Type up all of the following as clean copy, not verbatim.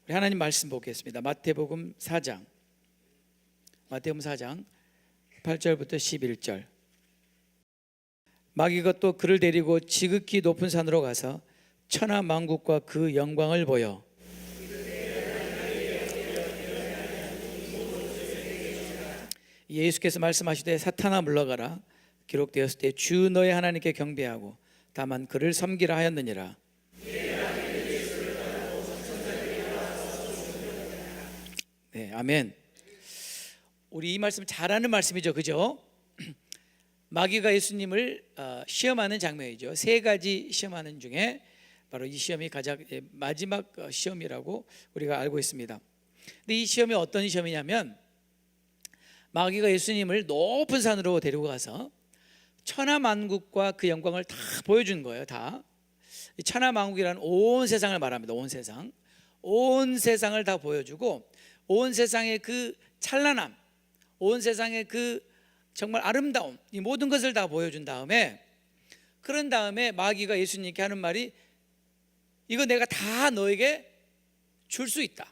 우리 하나님 말씀 보겠습니다. 마태복음 4장 8절부터 11절. 마귀가 또 그를 데리고 지극히 높은 산으로 가서 천하 만국과 그 영광을 보여 예수께서 말씀하시되 사탄아 물러가라, 기록되었을 때 주 너의 하나님께 경배하고 다만 그를 섬기라 하였느니라. 네, 아멘. 우리 이 말씀 잘 아는 말씀이죠, 그죠? 마귀가 예수님을 시험하는 장면이죠. 세 가지 시험하는 중에 바로 이 시험이 가장 마지막 시험이라고 우리가 알고 있습니다. 근데 이 시험이 어떤 시험이냐면, 마귀가 예수님을 높은 산으로 데리고 가서 천하만국과 그 영광을 다 보여준 거예요. 다. 천하만국이라는 온 세상을 말합니다. 온 세상을 다 보여주고, 온 세상의 그 찬란함, 온 세상의 그 정말 아름다움, 이 모든 것을 다 보여준 다음에, 그런 다음에 마귀가 예수님께 하는 말이, 이거 내가 다 너에게 줄 수 있다.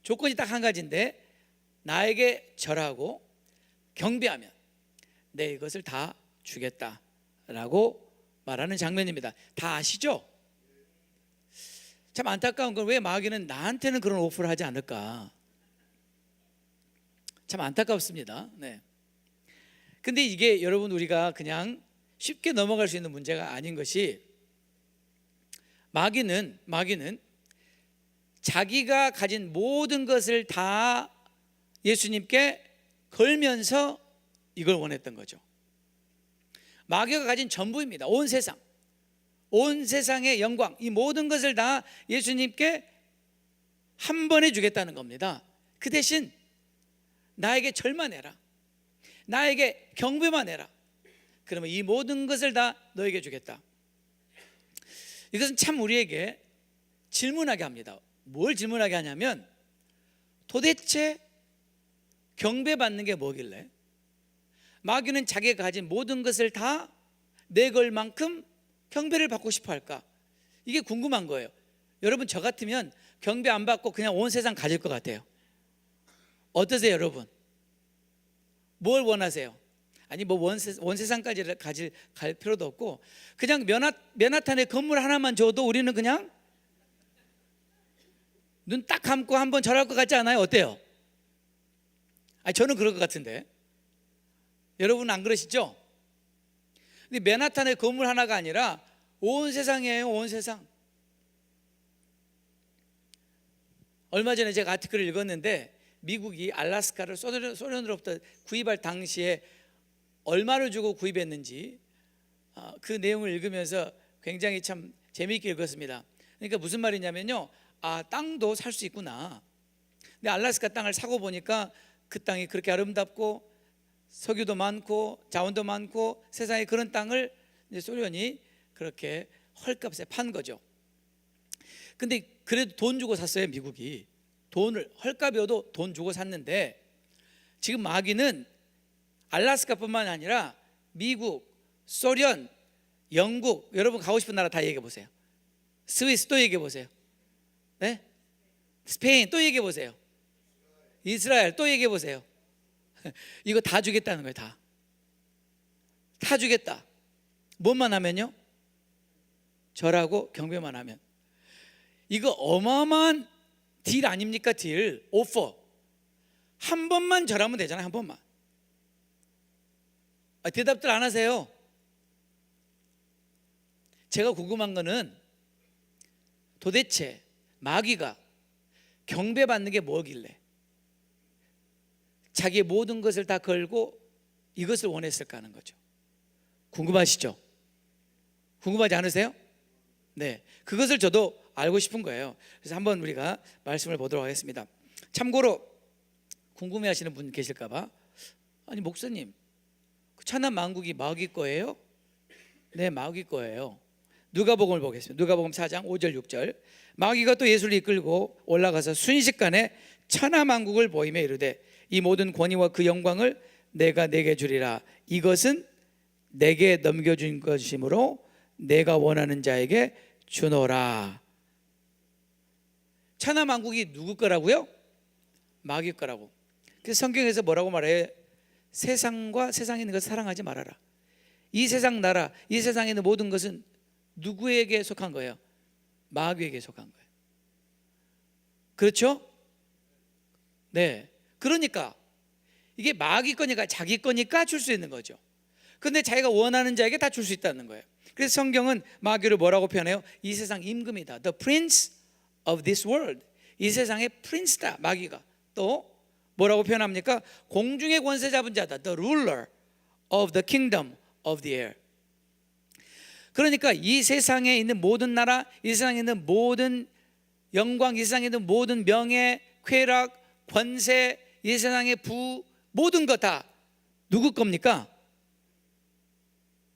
조건이 딱 한 가지인데, 나에게 절하고 경배하면 내 이것을 다 주겠다라고 말하는 장면입니다. 다 아시죠? 참 안타까운 건 왜 마귀는 나한테는 그런 오프를 하지 않을까? 참 안타깝습니다. 네. 근데 이게 여러분, 우리가 그냥 쉽게 넘어갈 수 있는 문제가 아닌 것이, 마귀는 자기가 가진 모든 것을 다 예수님께 걸면서 이걸 원했던 거죠. 마귀가 가진 전부입니다. 온 세상의 영광, 이 모든 것을 다 예수님께 한 번에 주겠다는 겁니다. 그 대신 나에게 절만 해라, 나에게 경배만 해라, 그러면 이 모든 것을 다 너에게 주겠다. 이것은 참 우리에게 질문하게 합니다. 뭘 질문하게 하냐면, 도대체 경배받는 게 뭐길래 마귀는 자기가 가진 모든 것을 다 내걸 만큼 경배를 받고 싶어 할까? 이게 궁금한 거예요. 여러분, 저 같으면 경배 안 받고 그냥 온 세상 가질 것 같아요. 어떠세요, 여러분? 뭘 원하세요? 아니, 뭐 온 세상까지 갈 필요도 없고, 그냥 맨하탄에 건물 하나만 줘도 우리는 그냥 눈 딱 감고 한번 절할 것 같지 않아요? 어때요? 아니, 저는 그럴 것 같은데. 여러분은 안 그러시죠? 근데 맨하탄의 건물 하나가 아니라 온 세상이에요. 온 세상. 얼마 전에 제가 아티클을 읽었는데, 미국이 알래스카를 소련으로부터 구입할 당시에 얼마를 주고 구입했는지, 그 내용을 읽으면서 굉장히 참 재미있게 읽었습니다. 그러니까 무슨 말이냐면요, 땅도 살 수 있구나. 근데 알래스카 땅을 사고 보니까 그 땅이 그렇게 아름답고 석유도 많고 자원도 많고 세상에, 그런 땅을 이제 소련이 그렇게 헐값에 판 거죠. 근데 그래도 돈 주고 샀어요. 미국이 돈을, 헐값이어도 돈 주고 샀는데, 지금 마귀는 알래스카뿐만 아니라 미국, 소련, 영국, 여러분 가고 싶은 나라 다 얘기해 보세요. 스위스 또 얘기해 보세요. 네? 스페인 또 얘기해 보세요. 이스라엘 또 얘기해 보세요. 이거 다 주겠다는 거예요. 다 주겠다. 뭐만 하면요? 절하고 경배만 하면. 이거 어마어마한 딜 아닙니까? 딜, 오퍼. 한 번만 절하면 되잖아요. 한 번만. 대답들 안 하세요. 제가 궁금한 거는, 도대체 마귀가 경배받는 게 뭐길래 자기의 모든 것을 다 걸고 이것을 원했을까 하는 거죠. 궁금하시죠? 궁금하지 않으세요? 네, 그것을 저도 알고 싶은 거예요. 그래서 한번 우리가 말씀을 보도록 하겠습니다. 참고로 궁금해하시는 분 계실까 봐, 아니 목사님, 천하 만국이 마귀 거예요? 네, 마귀 거예요. 누가복음을 보겠습니다. 누가복음 4장 5절 6절. 마귀가 또 예수를 이끌고 올라가서 순식간에 천하 만국을 보이며 이르되, 이 모든 권위와 그 영광을 내가 내게 주리라. 이것은 내게 넘겨준 것이므로 내가 원하는 자에게 주노라. 천하만국이 누구 거라고요? 마귀 거라고. 그래서 성경에서 뭐라고 말해요? 세상과 세상에 있는 것을 사랑하지 말아라. 이 세상 나라, 이 세상에 있는 모든 것은 누구에게 속한 거예요? 마귀에게 속한 거예요. 그렇죠? 네. 그러니까 이게 마귀 거니까 자기 거니까 줄 수 있는 거죠. 그런데 자기가 원하는 자에게 다 줄 수 있다는 거예요. 그래서 성경은 마귀를 뭐라고 표현해요? 이 세상 임금이다. The prince of this world. 이 세상의 프린스다, 마귀가. 또 뭐라고 표현합니까? 공중의 권세 잡은 자다. The ruler of the kingdom of the air. 그러니까 이 세상에 있는 모든 나라, 이 세상에 있는 모든 영광, 이 세상에 있는 모든 명예, 쾌락, 권세, 이 세상의 부, 모든 것 다 누구 겁니까?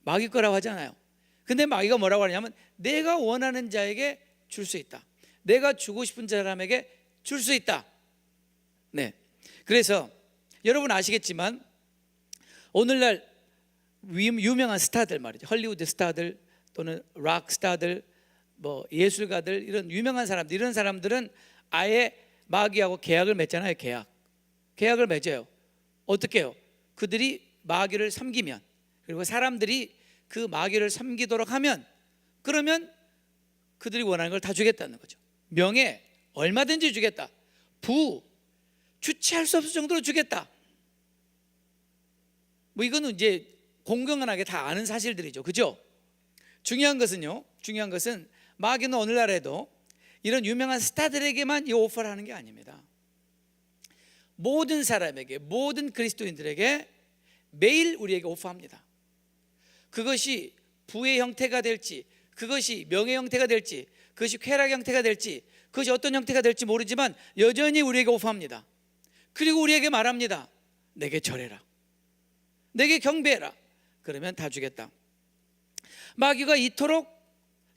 마귀 거라고 하잖아요. 근데 마귀가 뭐라고 하냐면 내가 원하는 자에게 줄 수 있다. 내가 주고 싶은 사람에게 줄 수 있다. 네. 그래서 여러분 아시겠지만 오늘날 유명한 스타들 말이죠. 헐리우드 스타들 또는 락 스타들, 뭐 예술가들, 이런 유명한 사람들, 이런 사람들은 아예 마귀하고 계약을 맺잖아요. 계약을 맺어요. 어떻게 해요? 그들이 마귀를 섬기면, 그리고 사람들이 그 마귀를 섬기도록 하면, 그러면 그들이 원하는 걸 다 주겠다는 거죠. 명예 얼마든지 주겠다. 부 주체할 수 없을 정도로 주겠다. 뭐 이거는 이제 공공연하게 다 아는 사실들이죠. 그죠? 중요한 것은 마귀는 오늘날에도 이런 유명한 스타들에게만 이 오퍼를 하는 게 아닙니다. 모든 사람에게, 모든 그리스도인들에게 매일 우리에게 오퍼합니다. 그것이 부의 형태가 될지, 그것이 명예 형태가 될지, 그것이 쾌락 형태가 될지, 그것이 어떤 형태가 될지 모르지만 여전히 우리에게 오퍼합니다. 그리고 우리에게 말합니다. 내게 절해라, 내게 경배해라. 그러면 다 주겠다. 마귀가 이토록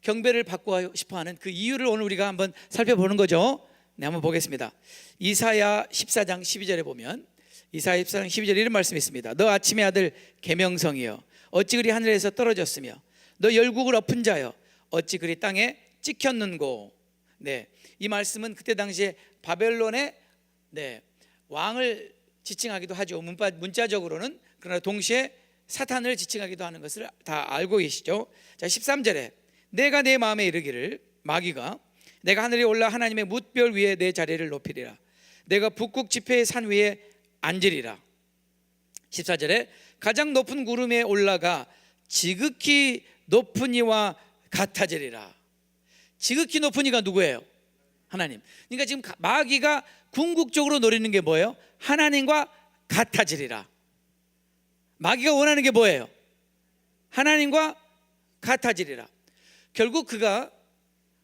경배를 받고 싶어하는 그 이유를 오늘 우리가 한번 살펴보는 거죠. 네, 한번 보겠습니다. 이사야 14장 12절에 보면, 이사야 14장 12절에 이런 말씀이 있습니다. 너 아침의 아들 계명성이여, 어찌 그리 하늘에서 떨어졌으며, 너 열국을 엎은 자여, 어찌 그리 땅에 찍혔는고. 네, 이 말씀은 그때 당시에 바벨론의 왕을 지칭하기도 하죠. 문자적으로는. 그러나 동시에 사탄을 지칭하기도 하는 것을 다 알고 계시죠. 자, 13절에 내가 내 마음에 이르기를, 마귀가 내가 하늘에 올라 하나님의 뭇별 위에 내 자리를 높이리라. 내가 북극 지폐의 산 위에 앉으리라. 14절에 가장 높은 구름 위에 올라가 지극히 높은 이와 같아지리라. 지극히 높은 이가 누구예요? 하나님. 그러니까 지금 마귀가 궁극적으로 노리는 게 뭐예요? 하나님과 같아지리라. 마귀가 원하는 게 뭐예요? 하나님과 같아지리라. 결국 그가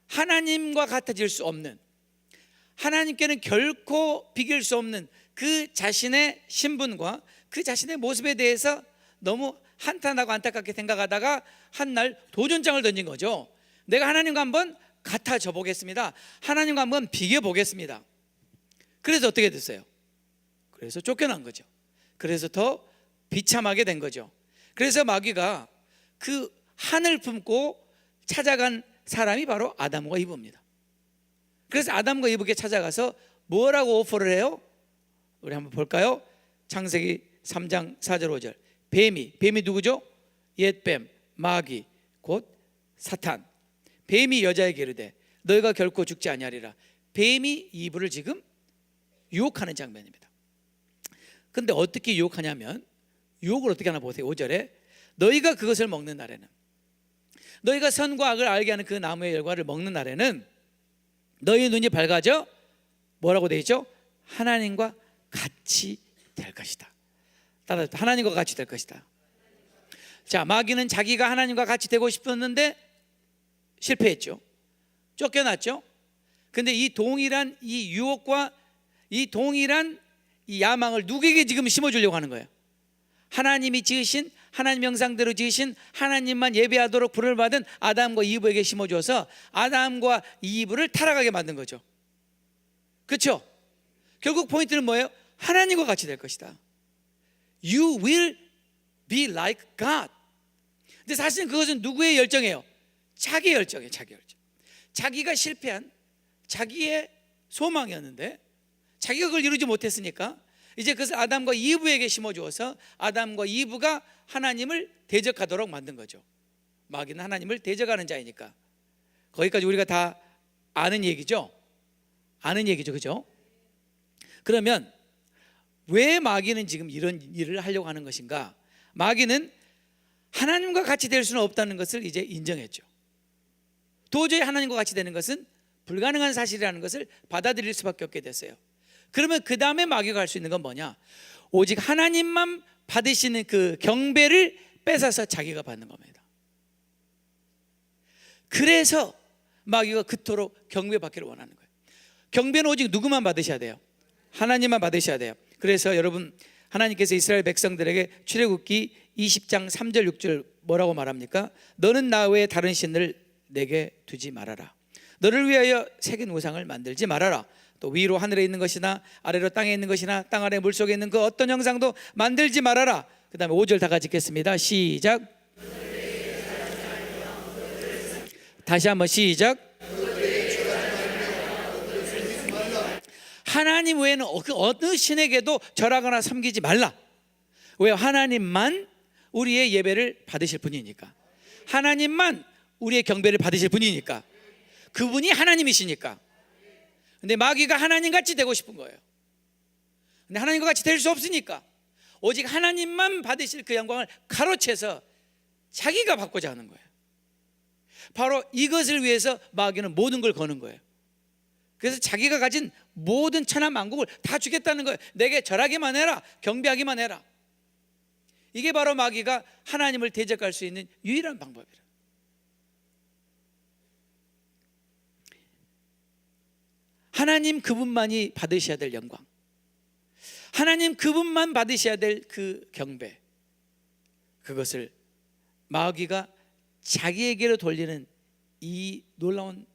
하나님과 같아질 수 없는, 하나님께는 결코 비길 수 없는 그 자신의 신분과 그 자신의 모습에 대해서 너무 한탄하고 안타깝게 생각하다가 한날 도전장을 던진 거죠. 내가 하나님과 한번 같아져 보겠습니다. 하나님과 한번 비교 보겠습니다. 그래서 어떻게 됐어요? 그래서 쫓겨난 거죠. 그래서 더 비참하게 된 거죠. 그래서 마귀가 그 한을 품고 찾아간 사람이 바로 아담과 이브입니다. 그래서 아담과 이브에게 찾아가서 뭐라고 오퍼를 해요? 우리 한번 볼까요? 창세기 3장 4절 5절. 뱀이 누구죠? 옛뱀, 마귀, 곧 사탄. 뱀이 여자에게 이르되 너희가 결코 죽지 아니하리라. 뱀이 이브를 지금 유혹하는 장면입니다. 근데 어떻게 유혹하냐면, 유혹을 어떻게 하나 보세요. 5절에 너희가 그것을 먹는 날에는, 너희가 선과 악을 알게 하는 그 나무의 열과를 먹는 날에는 너희 눈이 밝아져 뭐라고 되어 있죠? 하나님과 같이 될 것이다. 따라서 하나님과 같이 될 것이다. 자, 마귀는 자기가 하나님과 같이 되고 싶었는데 실패했죠. 쫓겨났죠. 근데 이 동일한 이 유혹과 이 동일한 이 야망을 누구에게 지금 심어주려고 하는 거예요? 하나님이 지으신, 하나님 형상대로 지으신, 하나님만 예배하도록 부름을 받은 아담과 이브에게 심어줘서 아담과 이브를 타락하게 만든 거죠. 그렇죠? 결국 포인트는 뭐예요? 하나님과 같이 될 것이다. You will be like God. 근데 사실은 그것은 누구의 열정이에요? 자기의 열정이에요. 자기가 실패한, 자기의 소망이었는데 자기가 그걸 이루지 못했으니까 이제 그것을 아담과 이브에게 심어주어서 아담과 이브가 하나님을 대적하도록 만든 거죠. 마귀는 하나님을 대적하는 자이니까. 거기까지 우리가 다 아는 얘기죠. 아는 얘기죠, 그죠? 그러면 왜 마귀는 지금 이런 일을 하려고 하는 것인가? 마귀는 하나님과 같이 될 수는 없다는 것을 이제 인정했죠. 도저히 하나님과 같이 되는 것은 불가능한 사실이라는 것을 받아들일 수밖에 없게 됐어요. 그러면 그 다음에 마귀가 할 수 있는 건 뭐냐? 오직 하나님만 받으시는 그 경배를 뺏어서 자기가 받는 겁니다. 그래서 마귀가 그토록 경배받기를 원하는 거예요. 경배는 오직 누구만 받으셔야 돼요? 하나님만 받으셔야 돼요. 그래서 여러분, 하나님께서 이스라엘 백성들에게 출애굽기 20장 3절 6절 뭐라고 말합니까? 너는 나 외에 다른 신을 내게 두지 말아라. 너를 위하여 새긴 우상을 만들지 말아라. 또 위로 하늘에 있는 것이나 아래로 땅에 있는 것이나 땅 아래 물속에 있는 그 어떤 형상도 만들지 말아라. 그 다음에 5절 다 같이 읽겠습니다. 시작. 다시 한번 시작. 하나님 외에는 그 어느 신에게도 절하거나 섬기지 말라. 왜? 하나님만 우리의 예배를 받으실 분이니까. 하나님만 우리의 경배를 받으실 분이니까. 그분이 하나님이시니까. 근데 마귀가 하나님같이 되고 싶은 거예요. 근데 하나님과 같이 될 수 없으니까 오직 하나님만 받으실 그 영광을 가로채서 자기가 받고자 하는 거예요. 바로 이것을 위해서 마귀는 모든 걸 거는 거예요. 그래서 자기가 가진 모든 천하 만국을 다 주겠다는 거예요. 내게 절하기만 해라, 경배하기만 해라. 이게 바로 마귀가 하나님을 대적할 수 있는 유일한 방법이라. 하나님 그분만이 받으셔야 될 영광, 하나님 그분만 받으셔야 될 그 경배, 그것을 마귀가 자기에게로 돌리는 이 놀라운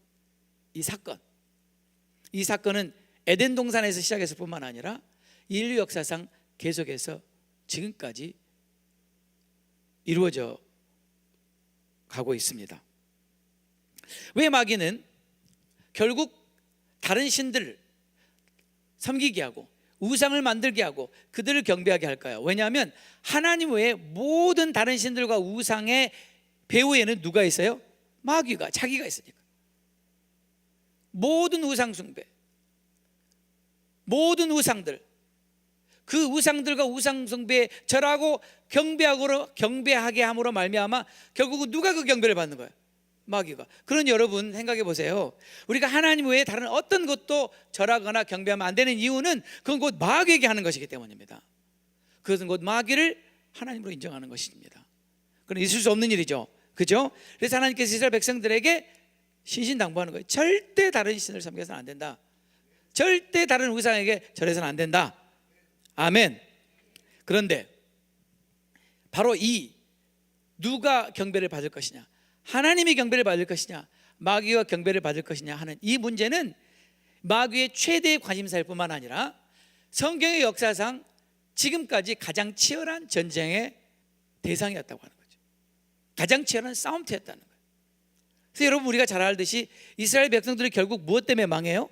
이 사건은 에덴 동산에서 시작했을 뿐만 아니라 인류 역사상 계속해서 지금까지 이루어져 가고 있습니다. 왜 마귀는 결국 다른 신들을 섬기게 하고 우상을 만들게 하고 그들을 경배하게 할까요? 왜냐하면 하나님 외에 모든 다른 신들과 우상의 배후에는 누가 있어요? 마귀가, 자기가 있으니까. 모든 우상 숭배, 모든 우상들, 그 우상들과 우상 숭배에 절하고 경배하게 함으로 말미암아 결국은 누가 그 경배를 받는 거예요? 마귀가. 그러니 여러분 생각해 보세요. 우리가 하나님 외에 다른 어떤 것도 절하거나 경배하면 안 되는 이유는 그건 곧 마귀에게 하는 것이기 때문입니다. 그것은 곧 마귀를 하나님으로 인정하는 것입니다. 그건 있을 수 없는 일이죠, 그죠? 그래서 하나님께서 이스라엘 백성들에게 신신당부하는 거예요. 절대 다른 신을 섬겨서는 안 된다. 절대 다른 우상에게 절해서는 안 된다. 아멘. 그런데 바로 이 누가 경배를 받을 것이냐, 하나님이 경배를 받을 것이냐, 마귀가 경배를 받을 것이냐 하는 이 문제는 마귀의 최대의 관심사일 뿐만 아니라 성경의 역사상 지금까지 가장 치열한 전쟁의 대상이었다고 하는 거죠. 가장 치열한 싸움터였다는 거예요. 그래서 여러분, 우리가 잘 알듯이 이스라엘 백성들이 결국 무엇 때문에 망해요?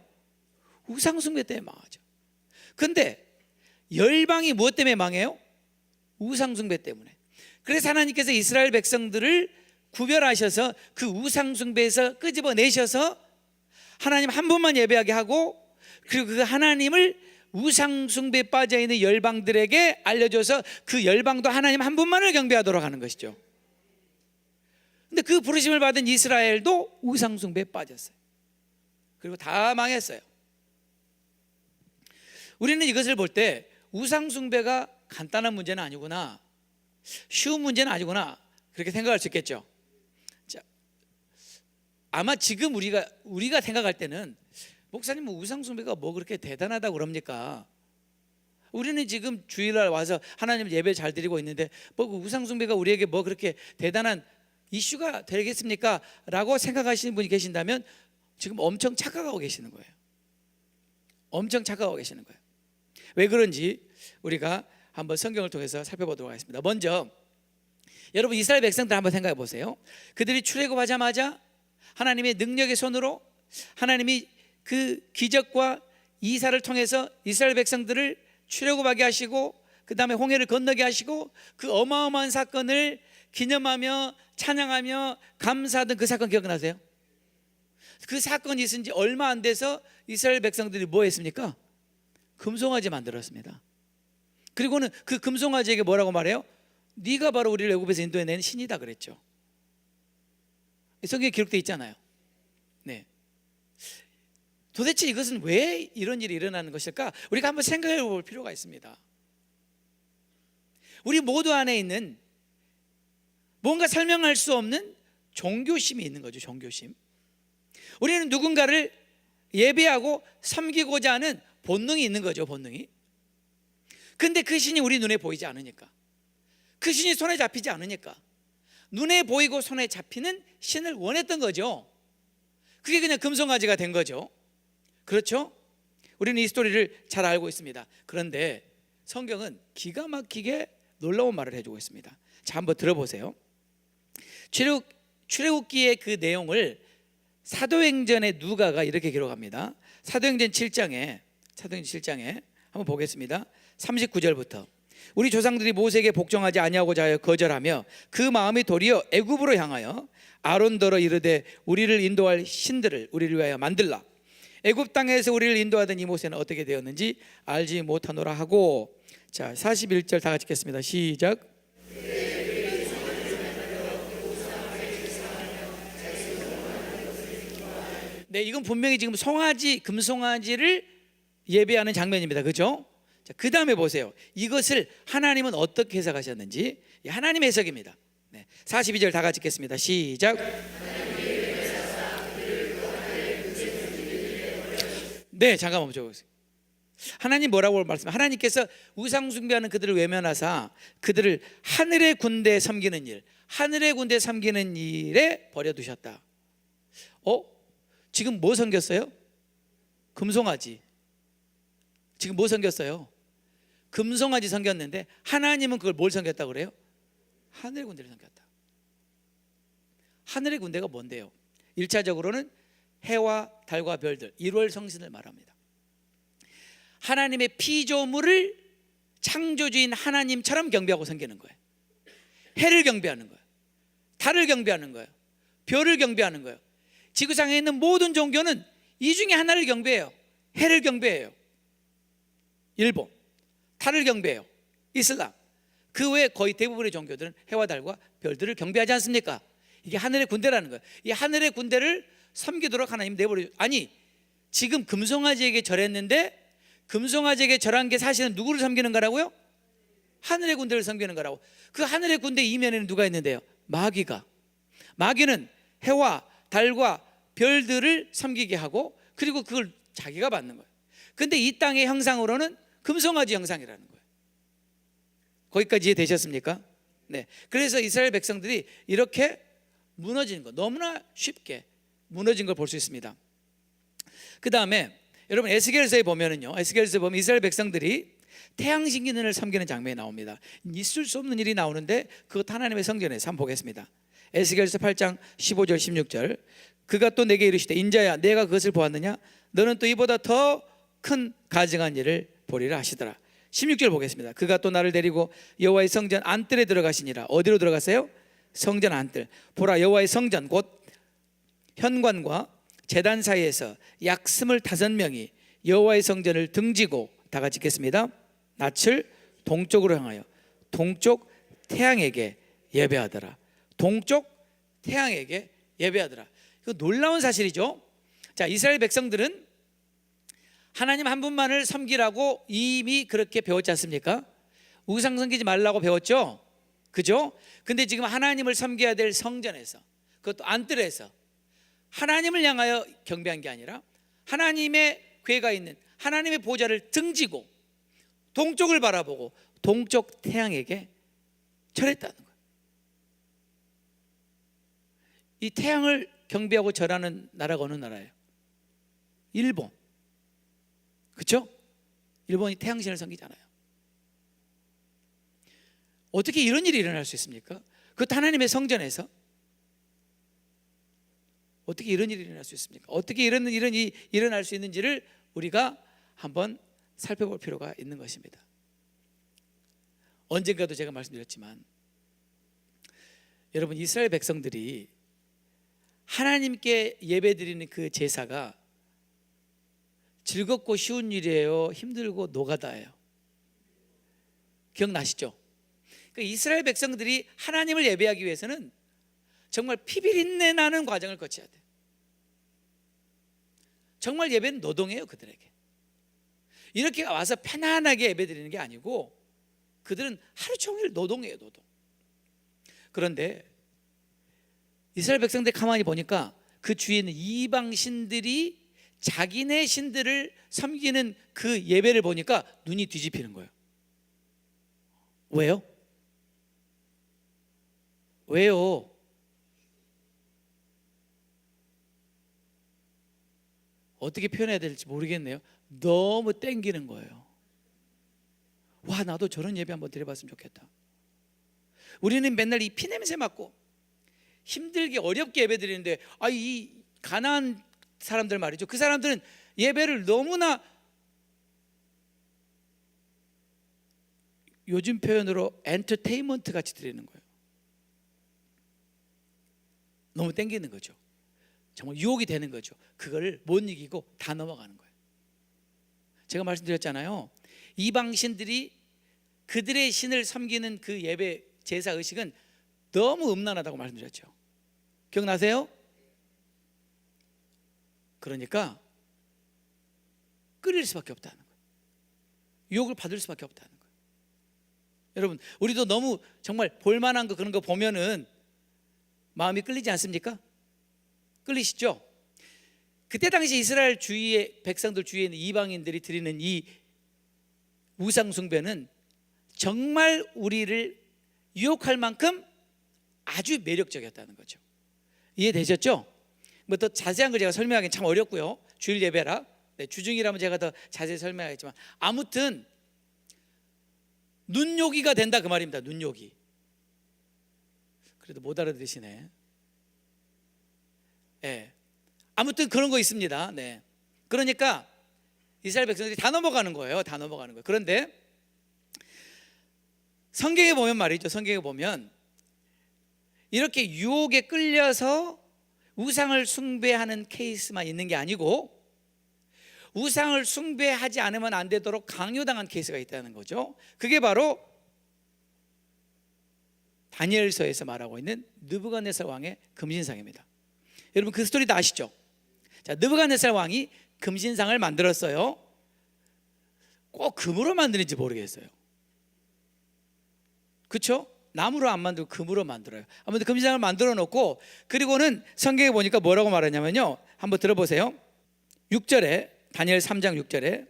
우상숭배 때문에 망하죠. 그런데 열방이 무엇 때문에 망해요? 우상숭배 때문에. 그래서 하나님께서 이스라엘 백성들을 구별하셔서 그 우상숭배에서 끄집어내셔서 하나님 한 분만 예배하게 하고, 그리고 그 하나님을 우상숭배에 빠져있는 열방들에게 알려줘서 그 열방도 하나님 한 분만을 경배하도록 하는 것이죠. 근데 그 부르심을 받은 이스라엘도 우상숭배에 빠졌어요. 그리고 다 망했어요. 우리는 이것을 볼 때 우상숭배가 간단한 문제는 아니구나, 쉬운 문제는 아니구나, 그렇게 생각할 수 있겠죠. 자, 아마 지금 우리가 생각할 때는 목사님 우상숭배가 뭐 그렇게 대단하다고 그럽니까? 우리는 지금 주일날 와서 하나님 예배 잘 드리고 있는데 뭐 우상숭배가 우리에게 뭐 그렇게 대단한 이슈가 되겠습니까? 라고 생각하시는 분이 계신다면 지금 엄청 착각하고 계시는 거예요. 엄청 착각하고 계시는 거예요. 왜 그런지 우리가 한번 성경을 통해서 살펴보도록 하겠습니다. 먼저 여러분, 이스라엘 백성들 한번 생각해 보세요. 그들이 출애굽하자마자 하나님의 능력의 손으로 하나님이 그 기적과 이사를 통해서 이스라엘 백성들을 출애굽하게 하시고 그 다음에 홍해를 건너게 하시고 그 어마어마한 사건을 기념하며 찬양하며 감사하던 그 사건 기억나세요? 그 사건이 있은 지 얼마 안 돼서 이스라엘 백성들이 뭐 했습니까? 금송아지 만들었습니다. 그리고는 그 금송아지에게 뭐라고 말해요? 네가 바로 우리를 애굽에서 인도해낸 신이다 그랬죠. 성경에 기록되어 있잖아요. 네. 도대체 이것은 왜 이런 일이 일어나는 것일까? 우리가 한번 생각해 볼 필요가 있습니다. 우리 모두 안에 있는 뭔가 설명할 수 없는 종교심이 있는 거죠. 종교심. 우리는 누군가를 예배하고 섬기고자 하는 본능이 있는 거죠. 본능이. 근데 그 신이 우리 눈에 보이지 않으니까, 그 신이 손에 잡히지 않으니까 눈에 보이고 손에 잡히는 신을 원했던 거죠. 그게 그냥 금송아지가 된 거죠. 그렇죠? 우리는 이 스토리를 잘 알고 있습니다. 그런데 성경은 기가 막히게 놀라운 말을 해주고 있습니다. 자, 한번 들어보세요. 출애굽기의 그 내용을 사도행전의 누가가 이렇게 기록합니다. 사도행전 7장에 한번 보겠습니다. 39절부터 우리 조상들이 모세에게 복종하지 아니하고자 하여 거절하며 그 마음이 도리어 애굽으로 향하여 아론더러 이르되 우리를 인도할 신들을 우리를 위하여 만들라. 애굽 땅에서 우리를 인도하던 이 모세는 어떻게 되었는지 알지 못하노라 하고, 자 41절 다 같이 읽겠습니다. 시작. 네, 이건 분명히 지금 송아지, 금송아지를 예배하는 장면입니다. 그렇죠? 자, 그 다음에 보세요. 이것을 하나님은 어떻게 해석하셨는지, 하나님의 해석입니다. 네, 42절 다 같이 읽겠습니다. 시작. 네, 잠깐 멈춰보세요. 하나님 뭐라고 말씀하세요? 하나님께서 우상 숭배하는 그들을 외면하사 그들을 하늘의 군대에 섬기는 일, 하늘의 군대에 섬기는 일에 버려두셨다. 지금 뭐 섬겼어요? 금송아지. 지금 뭐 섬겼어요? 금송아지 섬겼는데 하나님은 그걸 뭘 섬겼다고 그래요? 하늘의 군대를 섬겼다. 하늘의 군대가 뭔데요? 1차적으로는 해와 달과 별들, 1월 성신을 말합니다. 하나님의 피조물을 창조주인 하나님처럼 경배하고 섬기는 거예요. 해를 경배하는 거예요. 달을 경배하는 거예요. 별을 경배하는 거예요. 지구상에 있는 모든 종교는 이 중에 하나를 경배해요. 해를 경배해요. 일본, 달을 경배해요. 이슬람. 그 외에 거의 대부분의 종교들은 해와 달과 별들을 경배하지 않습니까? 이게 하늘의 군대라는 거예요. 이 하늘의 군대를 섬기도록 하나님 내버려. 아니, 지금 금송아지에게 절했는데 금송아지에게 절한 게 사실은 누구를 섬기는 거라고요? 하늘의 군대를 섬기는 거라고. 그 하늘의 군대 이면에는 누가 있는데요? 마귀가. 마귀는 해와 달과 별들을 섬기게 하고 그리고 그걸 자기가 받는 거예요. 근데 이 땅의 형상으로는 금송아지 형상이라는 거예요. 거기까지 이해되셨습니까? 네. 그래서 이스라엘 백성들이 이렇게 무너지는 거, 너무나 쉽게 무너진 걸 볼 수 있습니다. 그 다음에 여러분 에스겔서에 보면은요, 에스겔서에 보면 이스라엘 백성들이 태양신기를 섬기는 장면이 나옵니다. 있을 수 없는 일이 나오는데 그것 하나님의 성전에서 한번 보겠습니다. 에스겔서 8장 15절 16절. 그가 또 내게 이르시되 인자야 내가 그것을 보았느냐? 너는 또 이보다 더 큰 가증한 일을 보리라 하시더라. 16절 보겠습니다. 그가 또 나를 데리고 여호와의 성전 안뜰에 들어가시니라. 어디로 들어갔어요? 성전 안뜰. 보라 여호와의 성전 곧 현관과 제단 사이에서 약 25명이 여호와의 성전을 등지고 다 같이 읽겠습니다. 낯을 동쪽으로 향하여 동쪽 태양에게 예배하더라. 동쪽 태양에게 예배하더라. 이거 놀라운 사실이죠. 자, 이스라엘 백성들은 하나님 한 분만을 섬기라고 이미 그렇게 배웠지 않습니까? 우상 섬기지 말라고 배웠죠. 그죠? 근데 지금 하나님을 섬겨야 될 성전에서, 그것도 안뜰에서 하나님을 향하여 경배한 게 아니라 하나님의 궤가 있는 하나님의 보좌를 등지고 동쪽을 바라보고 동쪽 태양에게 절했다는 거예요. 이 태양을 경배하고 절하는 나라가 어느 나라예요? 일본. 그렇죠? 일본이 태양신을 섬기잖아요. 어떻게 이런 일이 일어날 수 있습니까? 그것도 하나님의 성전에서. 어떻게 이런 일이 일어날 수 있습니까? 어떻게 이런 일이 일어날 수 있는지를 우리가 한번 살펴볼 필요가 있는 것입니다. 언젠가도 제가 말씀드렸지만 여러분, 이스라엘 백성들이 하나님께 예배드리는 그 제사가 즐겁고 쉬운 일이에요? 힘들고 노가다예요? 기억나시죠? 그러니까 이스라엘 백성들이 하나님을 예배하기 위해서는 정말 피비린내 나는 과정을 거쳐야 돼. 정말 예배는 노동이에요, 그들에게. 이렇게 와서 편안하게 예배드리는 게 아니고 그들은 하루 종일 노동이에요, 노동. 그런데 이스라엘 백성들이 가만히 보니까 그 주위에 있는 이방 신들이 자기네 신들을 섬기는 그 예배를 보니까 눈이 뒤집히는 거예요. 왜요? 왜요? 어떻게 표현해야 될지 모르겠네요. 너무 땡기는 거예요. 와, 나도 저런 예배 한번 드려봤으면 좋겠다. 우리는 맨날 이 피냄새 맡고 힘들게 어렵게 예배 드리는데, 이 가난한 사람들 말이죠. 그 사람들은 예배를 너무나, 요즘 표현으로 엔터테인먼트 같이 드리는 거예요. 너무 땡기는 거죠. 정말 유혹이 되는 거죠. 그걸 못 이기고 다 넘어가는 거예요. 제가 말씀드렸잖아요. 이방 신들이 그들의 신을 섬기는 그 예배 제사 의식은 너무 음란하다고 말씀드렸죠. 기억나세요? 그러니까 끌릴 수밖에 없다는 거예요. 유혹을 받을 수밖에 없다는 거예요. 여러분, 우리도 너무 정말 볼만한 거, 그런 거 보면은 마음이 끌리지 않습니까? 끌리시죠? 그때 당시 이스라엘 주위의 백성들 주위에 있는 이방인들이 드리는 이 우상 숭배는 정말 우리를 유혹할 만큼 아주 매력적이었다는 거죠. 이해되셨죠? 뭐 더 자세한 걸 제가 설명하기는 참 어렵고요. 주일 예배라 주중이라면 제가 더 자세히 설명하겠지만, 아무튼 눈요기가 된다 그 말입니다. 눈요기. 그래도 못 알아들으시네. 네. 아무튼 그런 거 있습니다. 네. 그러니까 이스라엘 백성들이 다 넘어가는 거예요. 다 넘어가는 거예요. 그런데 성경에 보면 말이죠. 성경에 보면 이렇게 유혹에 끌려서 우상을 숭배하는 케이스만 있는 게 아니고, 우상을 숭배하지 않으면 안 되도록 강요당한 케이스가 있다는 거죠. 그게 바로 다니엘서에서 말하고 있는 느부갓네살 왕의 금신상입니다. 여러분, 그 스토리 다 아시죠? 자, 느부갓네살 왕이 금신상을 만들었어요. 꼭 금으로 만드는지 모르겠어요. 그렇죠? 나무로 안 만들고 금으로 만들어요. 아무튼 금신상을 만들어 놓고, 그리고는 성경에 보니까 뭐라고 말하냐면요, 한번 들어보세요. 6절에, 다니엘 3장 6절에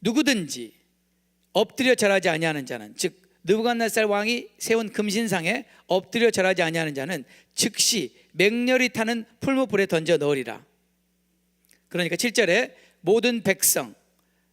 누구든지 엎드려 절하지 아니하는 자는, 즉 느부갓네살 왕이 세운 금신상에 엎드려 절하지 아니하는 자는 즉시 맹렬히 타는 풀무불에 던져 넣으리라. 그러니까 7절에 모든 백성,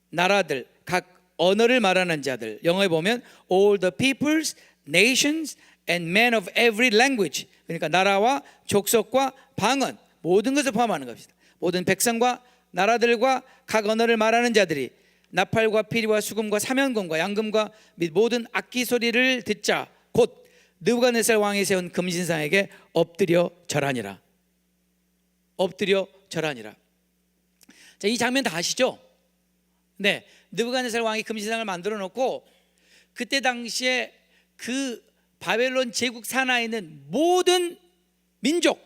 나라들, 각 언어를 말하는 자들, 영어에 보면 all the peoples, nations and men of every language, 그러니까 나라와 족속과 방언, 모든 것을 포함하는 것입니다. 모든 백성과 나라들과 각 언어를 말하는 자들이 나팔과 피리와 수금과 사면금과 양금과 및 모든 악기 소리를 듣자 곧 느부갓네살 왕이 세운 금신상에게 엎드려 절하니라. 엎드려 절하니라. 자, 이 장면 다 아시죠? 네, 느부갓네살 왕이 금신상을 만들어 놓고, 그때 당시에 그 바벨론 제국 산하에 있는 모든 민족,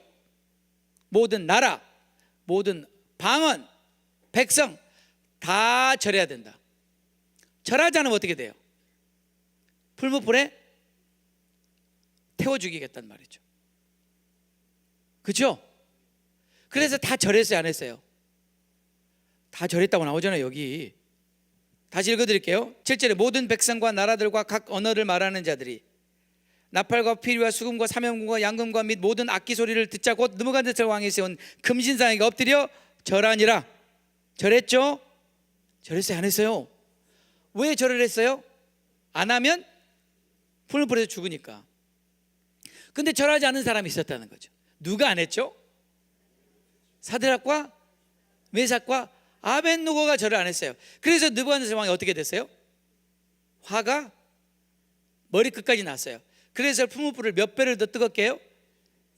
모든 나라, 모든 방언, 백성 다 절해야 된다. 절하지 않으면 어떻게 돼요? 풀무불에 태워 죽이겠단 말이죠. 그렇죠? 그래서 다 절했어요, 안 했어요? 다 절했다고 나오잖아요, 여기. 다시 읽어드릴게요. 7절에 모든 백성과 나라들과 각 언어를 말하는 자들이 나팔과 피리와 수금과 사면금과 양금과 및 모든 악기 소리를 듣자 곧 느부갓네살 왕이 세운 금신상에게 엎드려 절하니라. 절했죠? 절했어요, 안 했어요? 왜 절을 했어요? 안 하면 풀무불에서 죽으니까. 근데 절하지 않은 사람이 있었다는 거죠. 누가 안 했죠? 사드락과 메삭과 아벳느고가 절을 안 했어요. 그래서 느부갓네살 왕이 어떻게 됐어요? 화가 머리끝까지 났어요. 그래서 풀무불을 몇 배를 더 뜨겁게 해요?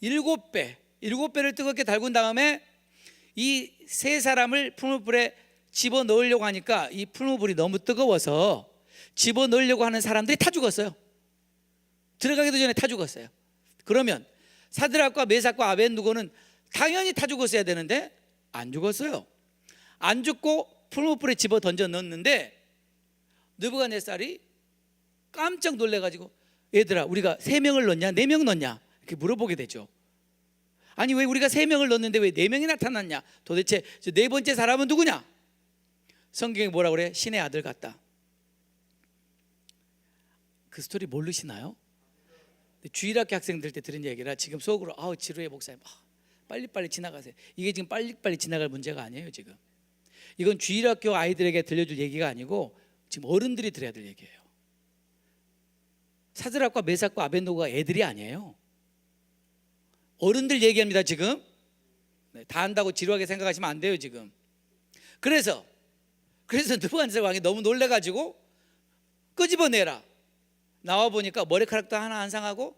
7배. 7배를 뜨겁게 달군 다음에 이 세 사람을 풀무불에 집어넣으려고 하니까 이 풀무불이 너무 뜨거워서 집어넣으려고 하는 사람들이 다 죽었어요. 들어가기도 전에 다 죽었어요. 그러면 사드락과 메삭과 아벳느고는 당연히 다 죽었어야 되는데 안 죽었어요. 안 죽고 풀무불에 집어 던져 넣었는데 느부갓네살이 깜짝 놀래가지고 얘들아 우리가 3명을 넣냐 4명 넣냐 이렇게 물어보게 되죠. 아니 왜 우리가 3명을 넣었는데 왜 4명이 나타났냐, 도대체 저 네 번째 사람은 누구냐? 성경에 뭐라 그래? 신의 아들 같다. 그 스토리 모르시나요? 주일학교 학생들 때 들은 얘기라 지금 속으로 아우 지루해 목사님, 빨리빨리 지나가세요. 이게 지금 빨리빨리 지나갈 문제가 아니에요. 지금 이건 주일학교 아이들에게 들려줄 얘기가 아니고 지금 어른들이 들어야 될 얘기예요. 사드락과 메삭과 아벳느고가 애들이 아니에요. 어른들 얘기합니다. 지금 다 안다고 지루하게 생각하시면 안 돼요. 지금 그래서 느부갓네살 왕이 너무 놀래가지고 끄집어내라. 나와 보니까 머리카락도 하나 안 상하고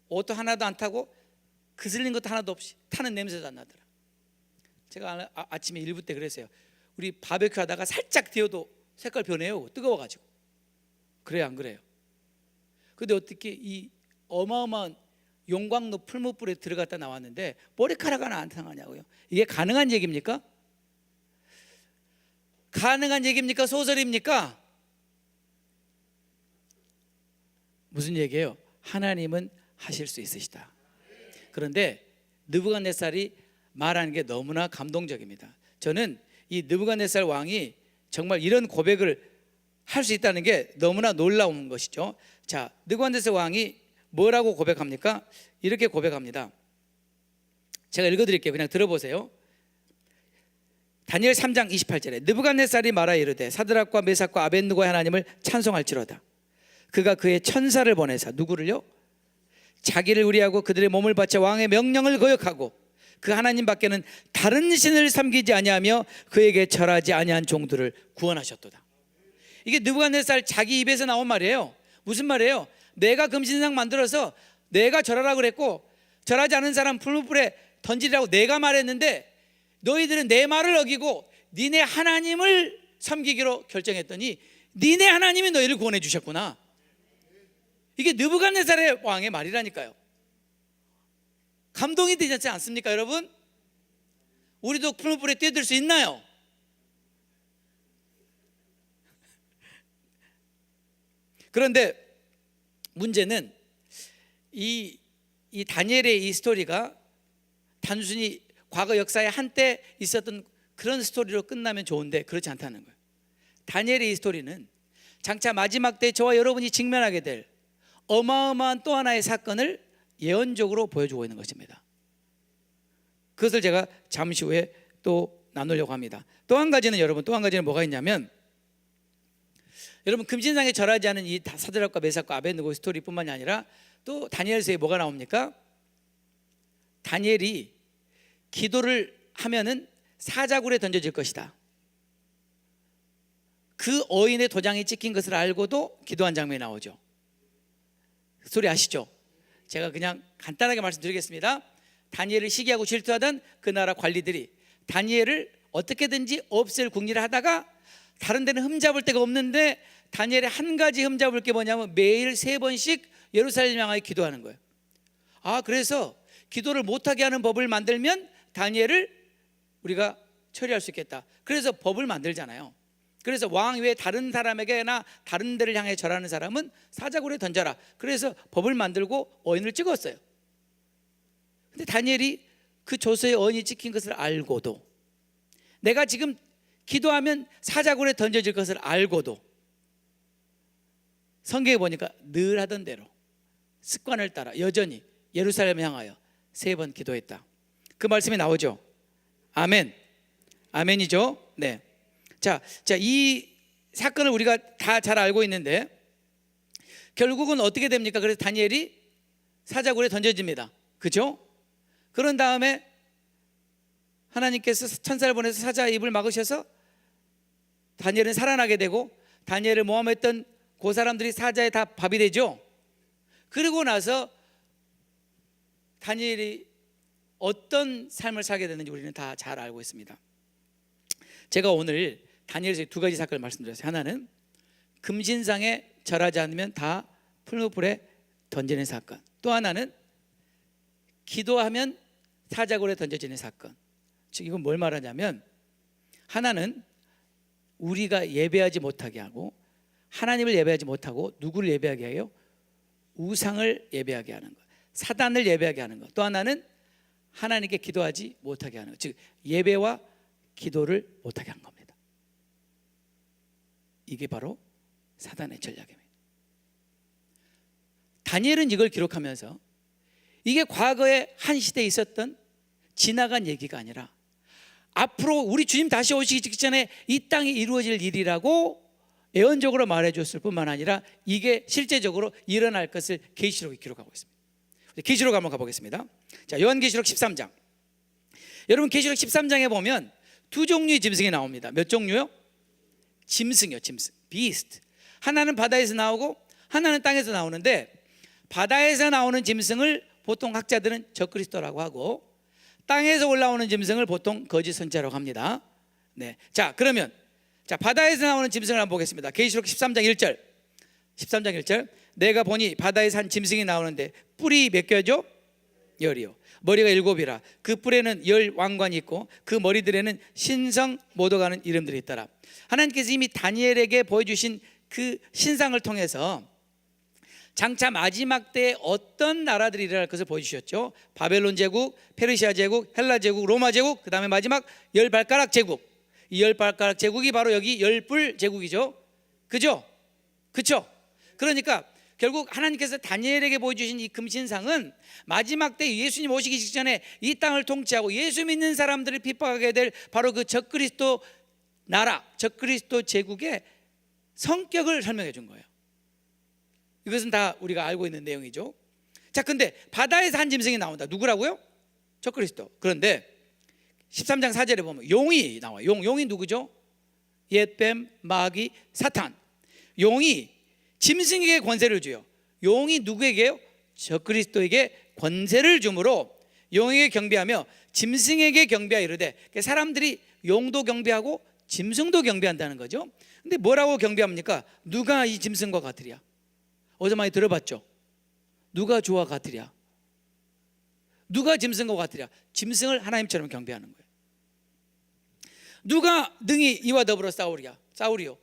옷도 하나도 안 타고 그슬린 것도 하나도 없이 타는 냄새도 안 나더라. 제가 아침에 1부 때 그랬어요. 우리 바베큐 하다가 살짝 데워도 색깔 변해요. 뜨거워가지고. 그래요 안 그래요? 근데 어떻게 이 어마어마한 용광로 풀무불에 들어갔다 나왔는데 머리카락 하나 안 상하냐고요? 이게 가능한 얘기입니까? 가능한 얘기입니까? 소설입니까? 무슨 얘기예요? 하나님은 하실 수 있으시다. 그런데 느부갓네살이 말하는 게 너무나 감동적입니다. 저는 이 느부갓네살 왕이 정말 이런 고백을 할 수 있다는 게 너무나 놀라운 것이죠. 자, 느부갓네살 왕이 뭐라고 고백합니까? 이렇게 고백합니다. 제가 읽어드릴게요. 그냥 들어보세요. 다니엘 3장 28절에 느부갓네살이 말하 이르되 사드락과 메삭과 아벳느고의 하나님을 찬송할지로다. 그가 그의 천사를 보내사 누구를요? 자기를 의뢰하고 그들의 몸을 바쳐 왕의 명령을 거역하고 그 하나님 밖에는 다른 신을 섬기지 아니하며 그에게 절하지 아니한 종들을 구원하셨도다. 이게 느부갓네살 자기 입에서 나온 말이에요. 무슨 말이에요? 내가 금신상 만들어서 내가 절하라고 그랬고 절하지 않은 사람 풀무불에 던지라고 내가 말했는데 너희들은 내 말을 어기고 니네 하나님을 섬기기로 결정했더니 니네 하나님이 너희를 구원해 주셨구나. 이게 느부갓네살의 왕의 말이라니까요. 감동이 되지 않습니까 여러분? 우리도 풀무불에 뛰어들 수 있나요? 그런데 문제는 이 다니엘의 이 스토리가 단순히 과거 역사에 한때 있었던 그런 스토리로 끝나면 좋은데 그렇지 않다는 거예요. 다니엘의 이 스토리는 장차 마지막 때 저와 여러분이 직면하게 될 어마어마한 또 하나의 사건을 예언적으로 보여주고 있는 것입니다. 그것을 제가 잠시 후에 또 나누려고 합니다. 또 한 가지는 여러분, 또 한 가지는 뭐가 있냐면 여러분 금신상에 절하지 않은 이 사드락과 메삭과 아벳느고 스토리뿐만이 아니라 또 다니엘서에 뭐가 나옵니까? 다니엘이 기도를 하면은 사자굴에 던져질 것이다. 그 어인의 도장이 찍힌 것을 알고도 기도한 장면이 나오죠. 소리 아시죠? 제가 그냥 간단하게 말씀드리겠습니다. 다니엘을 시기하고 질투하던 그 나라 관리들이 다니엘을 어떻게든지 없앨 궁리를 하다가 다른 데는 흠잡을 데가 없는데 다니엘의 한 가지 흠잡을 게 뭐냐면 매일 3번씩 예루살렘 향하여 기도하는 거예요. 그래서 기도를 못하게 하는 법을 만들면 다니엘을 우리가 처리할 수 있겠다. 그래서 법을 만들잖아요. 그래서 왕 외에 다른 사람에게나 다른 데를 향해 절하는 사람은 사자굴에 던져라. 그래서 법을 만들고 어인을 찍었어요. 근데 다니엘이 그 조서에 어인이 찍힌 것을 알고도, 내가 지금 기도하면 사자굴에 던져질 것을 알고도 성경에 보니까 늘 하던 대로 습관을 따라 여전히 예루살렘을 향하여 3번 기도했다. 그 말씀이 나오죠. 아멘. 아멘이죠. 네. 자, 이 사건을 우리가 다 잘 알고 있는데 결국은 어떻게 됩니까? 그래서 다니엘이 사자굴에 던져집니다. 그렇죠? 그런 다음에 하나님께서 천사를 보내서 사자의 입을 막으셔서 다니엘은 살아나게 되고, 다니엘을 모함했던 그 사람들이 사자에 다 밥이 되죠. 그리고 나서 다니엘이 어떤 삶을 살게 됐는지 우리는 다 잘 알고 있습니다. 제가 오늘 다니엘에서 두 가지 사건을 말씀드렸어요. 하나는 금신상에 절하지 않으면 다 풀무불에 던지는 사건, 또 하나는 기도하면 사자굴에 던져지는 사건. 즉 이건 뭘 말하냐면, 하나는 우리가 예배하지 못하게 하고, 하나님을 예배하지 못하고 누구를 예배하게 해요? 우상을 예배하게 하는 것, 사단을 예배하게 하는 것. 또 하나는 하나님께 기도하지 못하게 하는 것, 즉 예배와 기도를 못하게 한 겁니다. 이게 바로 사단의 전략입니다. 다니엘은 이걸 기록하면서 이게 과거에 한 시대에 있었던 지나간 얘기가 아니라 앞으로 우리 주님 다시 오시기 직전에 이 땅에 이루어질 일이라고 예언적으로 말해줬을 뿐만 아니라 이게 실제적으로 일어날 것을 계시록에 기록하고 있습니다. 계시록 한번 가보겠습니다. 자, 요한계시록 13장. 여러분 계시록 13장에 보면 두 종류의 짐승이 나옵니다. 몇 종류요? 짐승이요, 짐승. 비스트. 하나는 바다에서 나오고 하나는 땅에서 나오는데, 바다에서 나오는 짐승을 보통 학자들은 적그리스도라고 하고, 땅에서 올라오는 짐승을 보통 거짓 선지자라고 합니다. 네. 자, 그러면 바다에서 나오는 짐승을 한번 보겠습니다. 계시록 13장 1절. 13장 1절. 내가 보니 바다에서 한 짐승이 나오는데 뿔이 몇 개죠? 10이요. 머리가 7이라. 그 뿔에는 10 왕관이 있고 그 머리들에는 신성 모독하는 이름들이 있더라. 하나님께서 이미 다니엘에게 보여주신 그 신상을 통해서 장차 마지막 때에 어떤 나라들이 일어날 것을 보여주셨죠. 바벨론 제국, 페르시아 제국, 헬라 제국, 로마 제국, 그 다음에 마지막 10발가락 제국. 이 10발가락 제국이 바로 여기 10뿔 제국이죠. 그죠? 그쵸? 그러니까 결국 하나님께서 다니엘에게 보여주신 이 금신상은 마지막 때 예수님 오시기 직전에 이 땅을 통치하고 예수 믿는 사람들을 핍박하게 될 바로 그 적그리스도 나라, 적그리스도 제국의 성격을 설명해 준 거예요. 이것은 다 우리가 알고 있는 내용이죠. 자, 근데 바다에서 한 짐승이 나온다. 누구라고요? 적그리스도. 그런데 13장 4절에 보면 용이 나와요. 용이 누구죠? 옛뱀, 마귀, 사탄. 용이 짐승에게 권세를 줘요. 용이 누구에게요? 적그리스도에게 권세를 주므로 용에게 경배하며 짐승에게 경배하여 이르되, 사람들이 용도 경배하고 짐승도 경배한다는 거죠. 근데 뭐라고 경배합니까? 누가 이 짐승과 같으랴? 어제 많이 들어봤죠? 누가 주와 같으랴? 누가 짐승과 같으랴? 짐승을 하나님처럼 경배하는 거예요. 누가 능히 이와 더불어 싸우리요?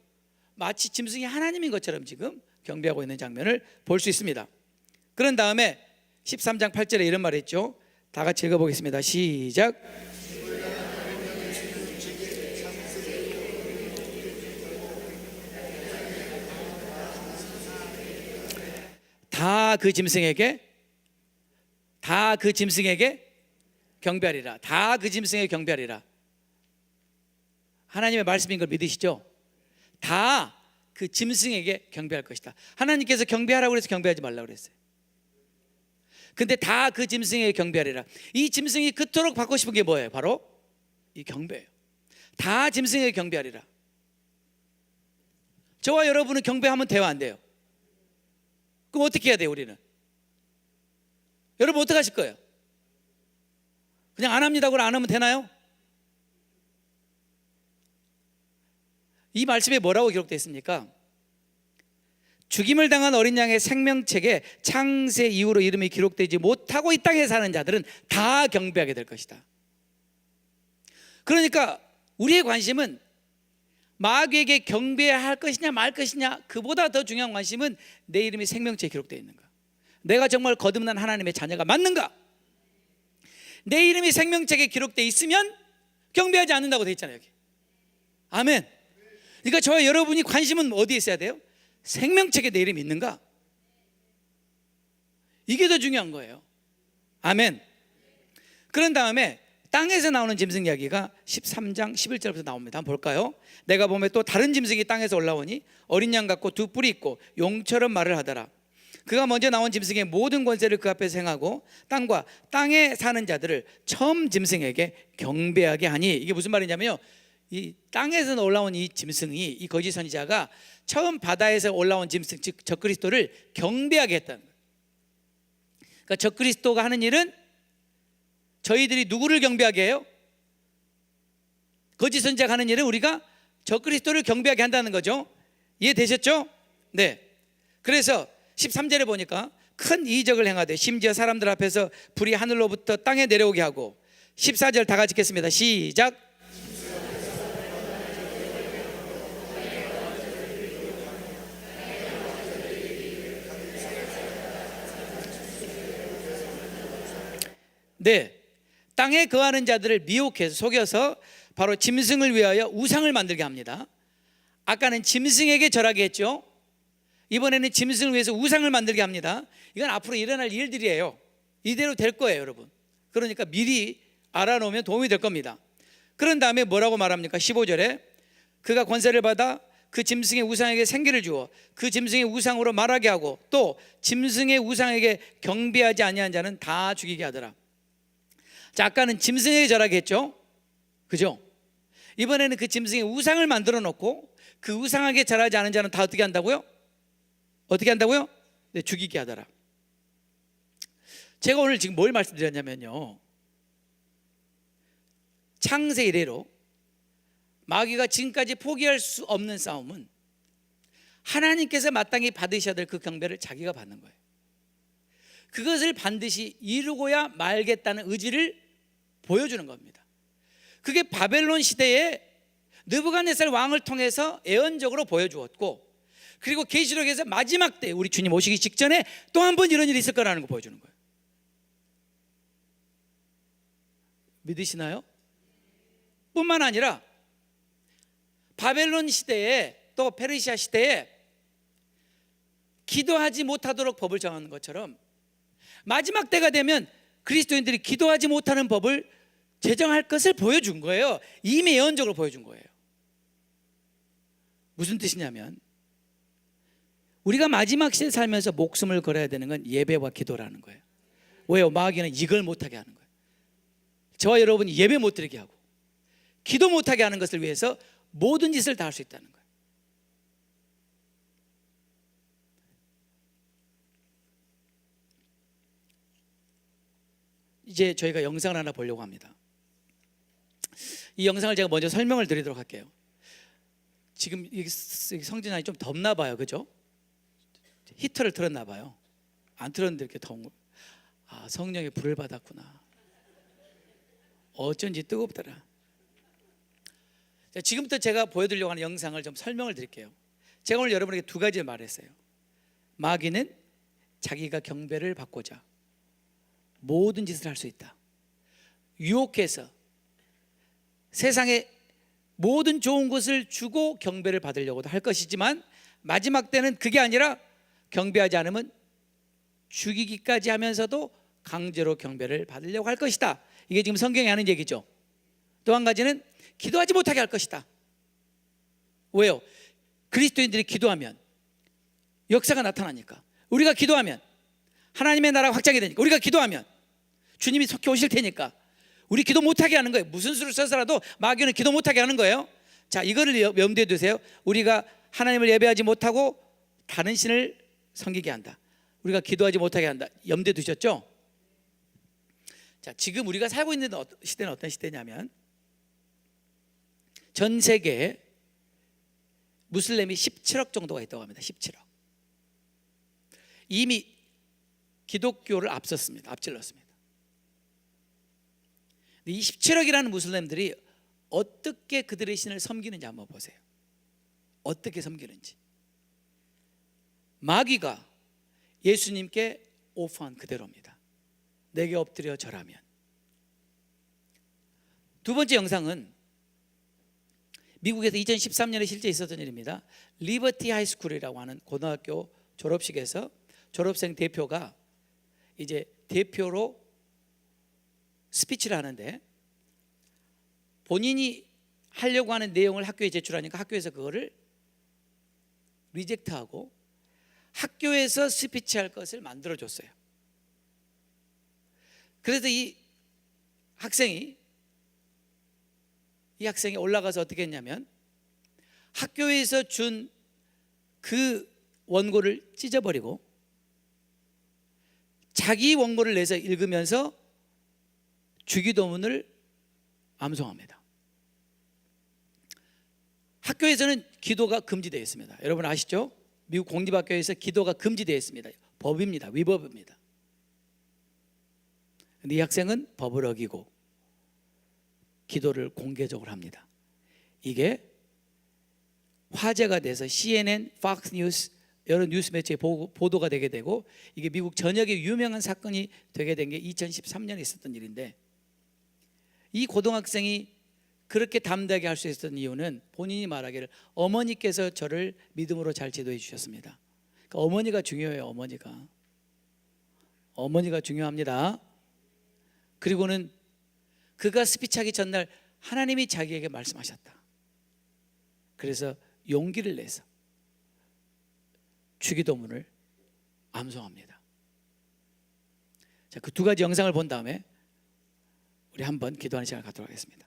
마치 짐승이 하나님인 것처럼 지금 경배하고 있는 장면을 볼 수 있습니다. 그런 다음에 13장 8절에 이런 말을 했죠. 다 같이 읽어보겠습니다. 시작. 다 그 짐승에게 경배하리라. 다 그 짐승에게 경배하리라. 하나님의 말씀인 걸 믿으시죠? 다 그 짐승에게 경배할 것이다. 하나님께서 경배하라고 그래서 경배하지 말라고 그랬어요. 근데 다 그 짐승에게 경배하리라. 이 짐승이 그토록 받고 싶은 게 뭐예요? 바로 이 경배예요. 다 짐승에게 경배하리라. 저와 여러분은 경배하면 돼요, 안 돼요? 그럼 어떻게 해야 돼요, 우리는? 여러분 어떻게 하실 거예요? 그냥 안 합니다고 안 하면 되나요? 이 말씀에 뭐라고 기록되어 있습니까? 죽임을 당한 어린 양의 생명책에 창세 이후로 이름이 기록되지 못하고 이 땅에 사는 자들은 다 경배하게 될 것이다. 그러니까 우리의 관심은 마귀에게 경배할 것이냐 말 것이냐, 그보다 더 중요한 관심은 내 이름이 생명책에 기록되어 있는가, 내가 정말 거듭난 하나님의 자녀가 맞는가. 내 이름이 생명책에 기록되어 있으면 경배하지 않는다고 되어 있잖아요, 여기. 아멘. 그러니까 저와 여러분이 관심은 어디에 있어야 돼요? 생명책에 내 이름이 있는가? 이게 더 중요한 거예요. 아멘. 그런 다음에 땅에서 나오는 짐승 이야기가 13장 11절부터 나옵니다. 한번 볼까요? 내가 보면 또 다른 짐승이 땅에서 올라오니 어린 양 같고 두 뿔이 있고 용처럼 말을 하더라. 그가 먼저 나온 짐승의 모든 권세를 그 앞에서 행하고 땅과 땅에 사는 자들을 처음 짐승에게 경배하게 하니, 이게 무슨 말이냐면요, 이 땅에서 올라온 이 짐승이, 이 거짓 선지자가 처음 바다에서 올라온 짐승, 즉 적그리스도를 경배하게 했다는 거예요. 그러니까 적그리스도가 하는 일은 저희들이 누구를 경배하게 해요? 거짓 선지자가 하는 일은 우리가 적그리스도를 경배하게 한다는 거죠. 이해되셨죠? 네. 그래서 13절에 보니까 큰 이적을 행하되 심지어 사람들 앞에서 불이 하늘로부터 땅에 내려오게 하고, 14절 다 같이 읽겠습니다. 시작. 네, 땅에 거하는 자들을 미혹해서 속여서 바로 짐승을 위하여 우상을 만들게 합니다. 아까는 짐승에게 절하게 했죠. 이번에는 짐승을 위해서 우상을 만들게 합니다. 이건 앞으로 일어날 일들이에요. 이대로 될 거예요, 여러분. 그러니까 미리 알아놓으면 도움이 될 겁니다. 그런 다음에 뭐라고 말합니까? 15절에 그가 권세를 받아 그 짐승의 우상에게 생기를 주어 그 짐승의 우상으로 말하게 하고, 또 짐승의 우상에게 경배하지 아니한 자는 다 죽이게 하더라. 자, 아까는 짐승에게 절하게 했죠, 그죠? 이번에는 그 짐승의 우상을 만들어 놓고 그 우상에게 절하지 않은 자는 다 어떻게 한다고요? 어떻게 한다고요? 네, 죽이게 하더라. 제가 오늘 지금 뭘 말씀드렸냐면요, 창세 이래로 마귀가 지금까지 포기할 수 없는 싸움은 하나님께서 마땅히 받으셔야 될 그 경배를 자기가 받는 거예요. 그것을 반드시 이루고야 말겠다는 의지를 보여주는 겁니다. 그게 바벨론 시대에 느부갓네살 왕을 통해서 예언적으로 보여주었고, 그리고 계시록에서 마지막 때 우리 주님 오시기 직전에 또 한 번 이런 일이 있을 거라는 거 보여주는 거예요. 믿으시나요? 뿐만 아니라 바벨론 시대에, 또 페르시아 시대에 기도하지 못하도록 법을 정하는 것처럼 마지막 때가 되면 그리스도인들이 기도하지 못하는 법을 제정할 것을 보여준 거예요. 이미 예언적으로 보여준 거예요. 무슨 뜻이냐면, 우리가 마지막 시대에 살면서 목숨을 걸어야 되는 건 예배와 기도라는 거예요. 왜요? 마귀는 이걸 못하게 하는 거예요. 저와 여러분이 예배 못 드리게 하고 기도 못하게 하는 것을 위해서 모든 짓을 다 할 수 있다는 거예요. 이제 저희가 영상을 하나 보려고 합니다. 이 영상을 제가 먼저 설명을 드리도록 할게요. 지금 성진환이 좀 덥나 봐요, 그죠? 히터를 틀었나 봐요. 안 틀었는데 이렇게 더운 거. 아, 성령의 불을 받았구나. 어쩐지 뜨겁더라. 자, 지금부터 제가 보여드리려고 하는 영상을 좀 설명을 드릴게요. 제가 오늘 여러분에게 두 가지 말했어요. 마귀는 자기가 경배를 받고자 모든 짓을 할 수 있다. 유혹해서 세상에 모든 좋은 것을 주고 경배를 받으려고도 할 것이지만, 마지막 때는 그게 아니라 경배하지 않으면 죽이기까지 하면서도 강제로 경배를 받으려고 할 것이다. 이게 지금 성경이 하는 얘기죠. 또 한 가지는 기도하지 못하게 할 것이다. 왜요? 그리스도인들이 기도하면 역사가 나타나니까. 우리가 기도하면 하나님의 나라가 확장이 되니까. 우리가 기도하면 주님이 속히 오실 테니까. 우리 기도 못하게 하는 거예요. 무슨 수를 써서라도 마귀는 기도 못하게 하는 거예요. 자, 이거를 염두에 두세요. 우리가 하나님을 예배하지 못하고 다른 신을 섬기게 한다. 우리가 기도하지 못하게 한다. 염두에 두셨죠? 자, 지금 우리가 살고 있는 시대는 어떤 시대냐면, 전 세계에 무슬림이 17억 정도가 있다고 합니다. 17억. 이미 기독교를 앞질렀습니다. 이 17억이라는 무슬림들이 어떻게 그들의 신을 섬기는지 한번 보세요. 어떻게 섬기는지. 마귀가 예수님께 오프한 그대로입니다. 내게 엎드려 절하면. 두 번째 영상은 미국에서 2013년에 실제 있었던 일입니다. 리버티 하이스쿨이라고 하는 고등학교 졸업식에서 졸업생 대표가 이제 대표로 스피치를 하는데, 본인이 하려고 하는 내용을 학교에 제출하니까 학교에서 그거를 리젝트하고 학교에서 스피치 할 것을 만들어 줬어요. 그래서 이 학생이 올라가서 어떻게 했냐면 학교에서 준 그 원고를 찢어버리고 자기 원고를 내서 읽으면서 주기도문을 암송합니다. 학교에서는 기도가 금지되어 있습니다. 여러분 아시죠? 미국 공립학교에서 기도가 금지되어 있습니다. 법입니다. 위법입니다. 근데 이 학생은 법을 어기고 기도를 공개적으로 합니다. 이게 화제가 돼서 CNN, Fox News 여러 뉴스 매체에 보도가 되게 되고 이게 미국 전역에 유명한 사건이 되게 된 게 2013년에 있었던 일인데, 이 고등학생이 그렇게 담대하게 할 수 있었던 이유는 본인이 말하기를 어머니께서 저를 믿음으로 잘 지도해 주셨습니다. 그러니까 어머니가 중요해요. 어머니가 중요합니다. 그리고는 그가 스피치하기 전날 하나님이 자기에게 말씀하셨다. 그래서 용기를 내서 주기도문을 암송합니다. 자, 그 두 가지 영상을 본 다음에 우리 한번 기도하는 시간을 갖도록 하겠습니다.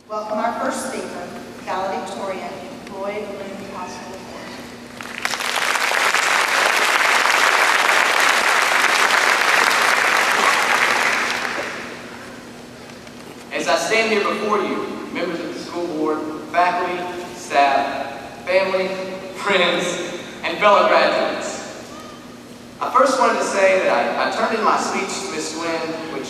Welcome our first speaker, valedictorian Lloyd Lynn Hospital. As I stand here before you, members of the school board, faculty, staff, family, friends, and fellow graduates, I first wanted to say that I turned in my speech to Ms. Nguyen, which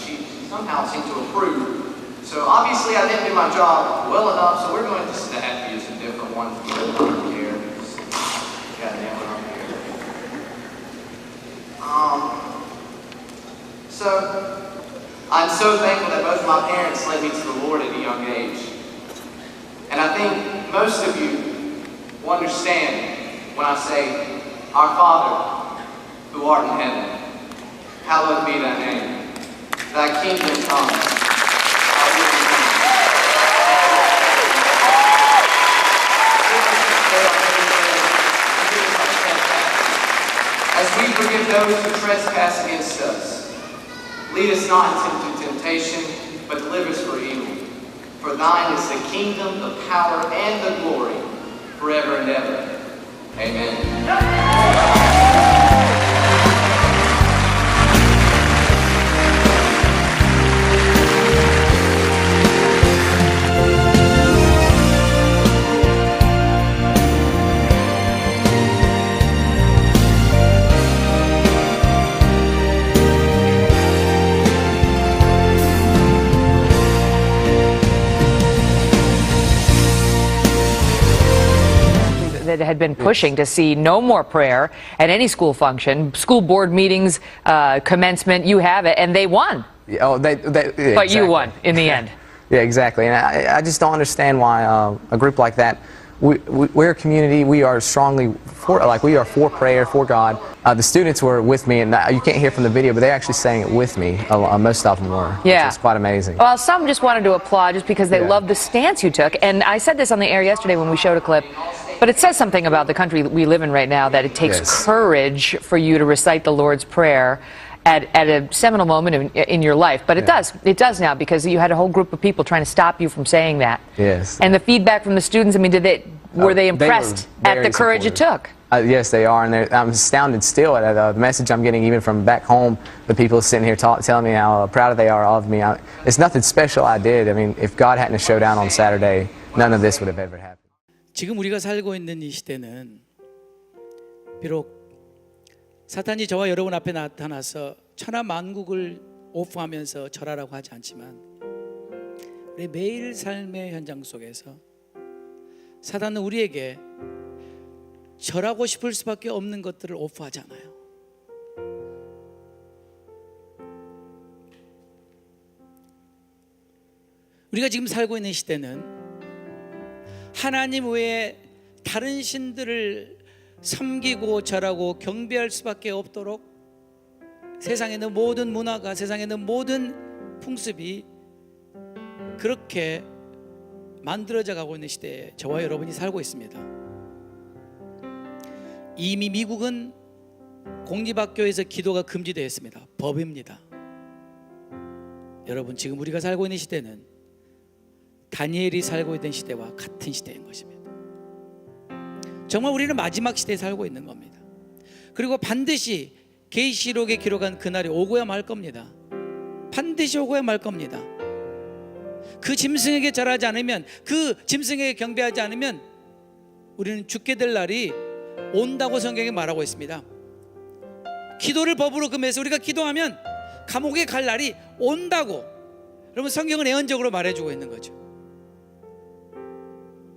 she somehow seemed to approve. So obviously I didn't do my job well enough, so we're going to just have to use a different one here. Got that one up here. So I'm so thankful that both of my parents led me to the Lord at a young age. And I think most of you will understand when I say, Our Father, who art in heaven, hallowed be thy name. Thy kingdom come. As we forgive those who trespass against us, lead us not into temptation, but deliver us from evil. For thine is the kingdom, the power, and the glory, forever and ever. Amen. That had been pushing to see no more prayer at any school function, school board meetings, commencement, you have it, and they won. Oh, yeah, But exactly. you won in the end. Yeah, exactly. And I just don't understand why a group like that. We're a community. We are strongly for, we are for prayer, for God. The students were with me, and you can't hear from the video, but they actually sang it with me. Most of them were. Yeah. It's quite amazing. Well, some just wanted to applaud just because they loved the stance you took. And I said this on the air yesterday when we showed a clip, but it says something about the country we live in right now, that it takes courage for you to recite the Lord's Prayer at a seminal moment in your life. But it does now, because you had a whole group of people trying to stop you from saying that. Yes. And the feedback from the students, I mean, were they impressed at the courage it took? Yes, they are, and I'm astounded still at the message I'm getting even from back home. The people sitting here telling me how proud they are of me. It's nothing special I did. I mean, if God hadn't showed down on Saturday, none of this would have ever happened. 지금 우리가 살고 있는 이 시대는 비록 사탄이 저와 여러분 앞에 나타나서 천하 만국을 오프하면서 절하라고 하지 않지만 우리 매일 삶의 현장 속에서 사탄은 우리에게 절하고 싶을 수밖에 없는 것들을 오프하잖아요. 우리가 지금 살고 있는 시대는 하나님 외에 다른 신들을 섬기고 절하고 경배할 수밖에 없도록 세상에 있는 모든 문화가, 세상에 있는 모든 풍습이 그렇게 만들어져 가고 있는 시대에 저와 여러분이 살고 있습니다. 이미 미국은 공립학교에서 기도가 금지되어 있습니다. 법입니다. 여러분, 지금 우리가 살고 있는 시대는 다니엘이 살고 있던 시대와 같은 시대인 것입니다. 정말 우리는 마지막 시대에 살고 있는 겁니다. 그리고 반드시 계시록에 기록한 그날이 오고야 말 겁니다. 반드시 오고야 말 겁니다. 그 짐승에게 절하지 않으면, 그 짐승에게 경배하지 않으면 우리는 죽게 될 날이 온다고 성경에 말하고 있습니다. 기도를 법으로 금해서 우리가 기도하면 감옥에 갈 날이 온다고 여러분 성경은 예언적으로 말해주고 있는 거죠.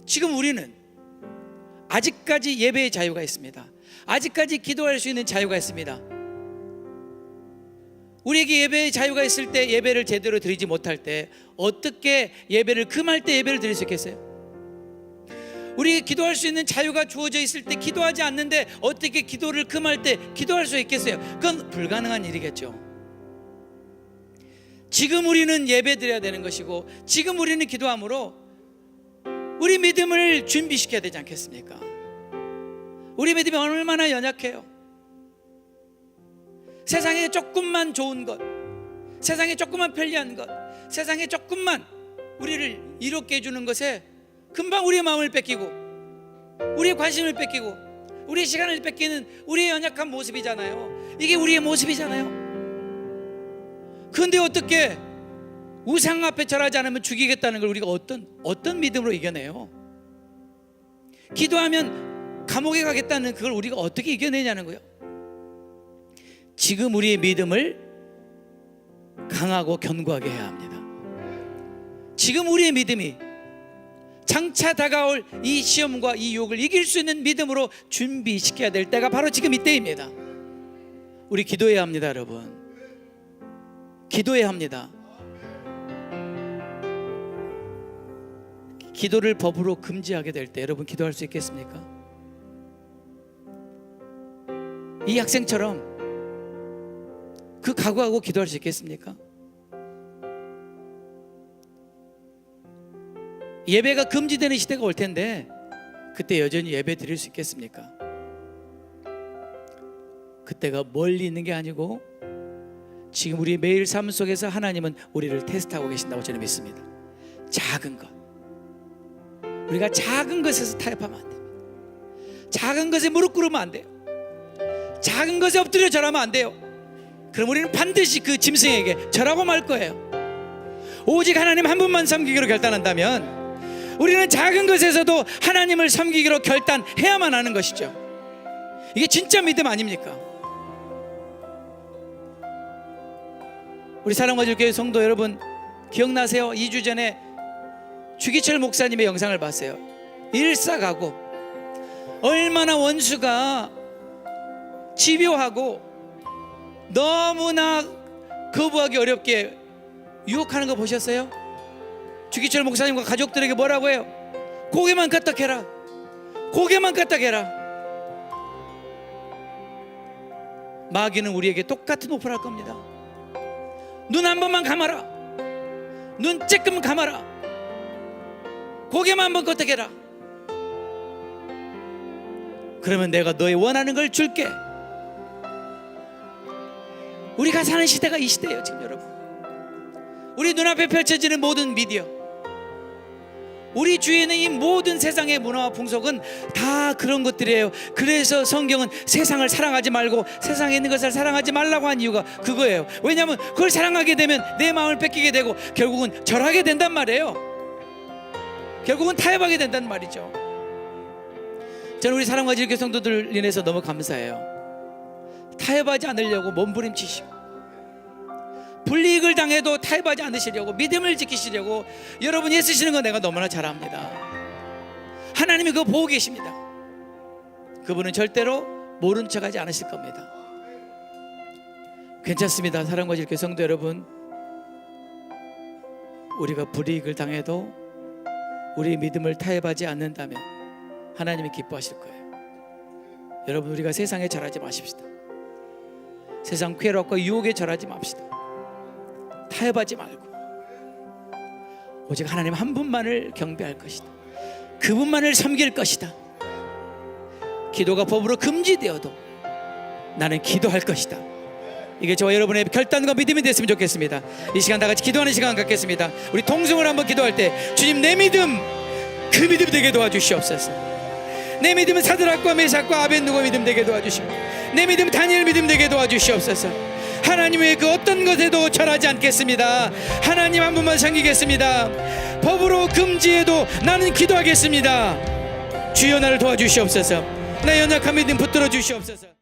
지금 우리는 아직까지 예배의 자유가 있습니다. 아직까지 기도할 수 있는 자유가 있습니다. 우리에게 예배의 자유가 있을 때 예배를 제대로 드리지 못할 때 어떻게 예배를 금할 때 예배를 드릴 수 있겠어요? 우리에게 기도할 수 있는 자유가 주어져 있을 때 기도하지 않는데 어떻게 기도를 금할 때 기도할 수 있겠어요? 그건 불가능한 일이겠죠. 지금 우리는 예배 드려야 되는 것이고 지금 우리는 기도함으로 우리 믿음을 준비시켜야 되지 않겠습니까? 우리 믿음이 얼마나 연약해요. 세상에 조금만 좋은 것, 세상에 조금만 편리한 것, 세상에 조금만 우리를 이롭게 해주는 것에 금방 우리의 마음을 뺏기고 우리의 관심을 뺏기고 우리의 시간을 뺏기는 우리의 연약한 모습이잖아요. 이게 우리의 모습이잖아요. 그런데 어떻게 우상 앞에 절하지 않으면 죽이겠다는 걸 우리가 어떤 믿음으로 이겨내요? 기도하면 감옥에 가겠다는 그걸 우리가 어떻게 이겨내냐는 거예요. 지금 우리의 믿음을 강하고 견고하게 해야 합니다. 지금 우리의 믿음이 장차 다가올 이 시험과 이 유혹을 이길 수 있는 믿음으로 준비시켜야 될 때가 바로 지금 이때입니다. 우리 기도해야 합니다. 여러분, 기도해야 합니다. 기도를 법으로 금지하게 될 때 여러분 기도할 수 있겠습니까? 이 학생처럼 그 각오하고 기도할 수 있겠습니까? 예배가 금지되는 시대가 올 텐데 그때 여전히 예배 드릴 수 있겠습니까? 그때가 멀리 있는 게 아니고 지금 우리 매일 삶 속에서 하나님은 우리를 테스트하고 계신다고 저는 믿습니다. 작은 것, 우리가 작은 것에서 타협하면 안 됩니다. 작은 것에 무릎 꿇으면 안 돼요. 작은 것에 엎드려 절하면 안 돼요. 그럼 우리는 반드시 그 짐승에게 절하고 말 거예요. 오직 하나님 한 분만 섬기기로 결단한다면 우리는 작은 것에서도 하나님을 섬기기로 결단해야만 하는 것이죠. 이게 진짜 믿음 아닙니까? 우리 사랑과 주교회 성도 여러분, 기억나세요? 2주 전에 주기철 목사님의 영상을 봤어요. 일사가고 얼마나 원수가 집요하고 너무나 거부하기 어렵게 유혹하는 거 보셨어요? 주기철 목사님과 가족들에게 뭐라고 해요? 고개만 까딱해라, 고개만 까딱해라. 마귀는 우리에게 똑같은 오퍼를 할 겁니다. 눈 한 번만 감아라, 눈 쬐끔 감아라, 고개만 한번 까딱해라. 그러면 내가 너의 원하는 걸 줄게. 우리가 사는 시대가 이 시대예요. 지금 여러분, 우리 눈앞에 펼쳐지는 모든 미디어, 우리 주위에 있는 이 모든 세상의 문화와 풍속은 다 그런 것들이에요. 그래서 성경은 세상을 사랑하지 말고 세상에 있는 것을 사랑하지 말라고 한 이유가 그거예요. 왜냐하면 그걸 사랑하게 되면 내 마음을 뺏기게 되고 결국은 절하게 된단 말이에요. 결국은 타협하게 된단 말이죠. 저는 우리 사랑과 지교회 성도들 인해서 너무 감사해요. 타협하지 않으려고 몸부림치시고, 불이익을 당해도 타협하지 않으시려고, 믿음을 지키시려고 여러분이 애쓰시는 거 내가 너무나 잘 압니다. 하나님이 그거 보고 계십니다. 그분은 절대로 모른 척하지 않으실 겁니다. 괜찮습니다. 사랑과 질교 성도 여러분, 우리가 불이익을 당해도 우리의 믿음을 타협하지 않는다면 하나님이 기뻐하실 거예요. 여러분, 우리가 세상에 절하지 마십시다. 세상 쾌락과 유혹에 절하지 맙시다. 타협하지 말고 오직 하나님 한 분만을 경배할 것이다. 그분만을 섬길 것이다. 기도가 법으로 금지되어도 나는 기도할 것이다. 이게 저와 여러분의 결단과 믿음이 됐으면 좋겠습니다. 이 시간 다 같이 기도하는 시간 갖겠습니다. 우리 통성으로 한번 기도할 때, 주님, 내 믿음, 그 믿음 되게 도와주시옵소서. 내 믿음은 사드락과 메삭과 아벳느고 믿음 되게 도와주시고, 내 믿음 다니엘 믿음 되게 도와주시옵소서. 하나님의 그 어떤 것에도 절하지 않겠습니다. 하나님 한 분만 섬기겠습니다. 법으로 금지해도 나는 기도하겠습니다. 주여 나를 도와주시옵소서. 나 연약한 믿음 붙들어 주시옵소서.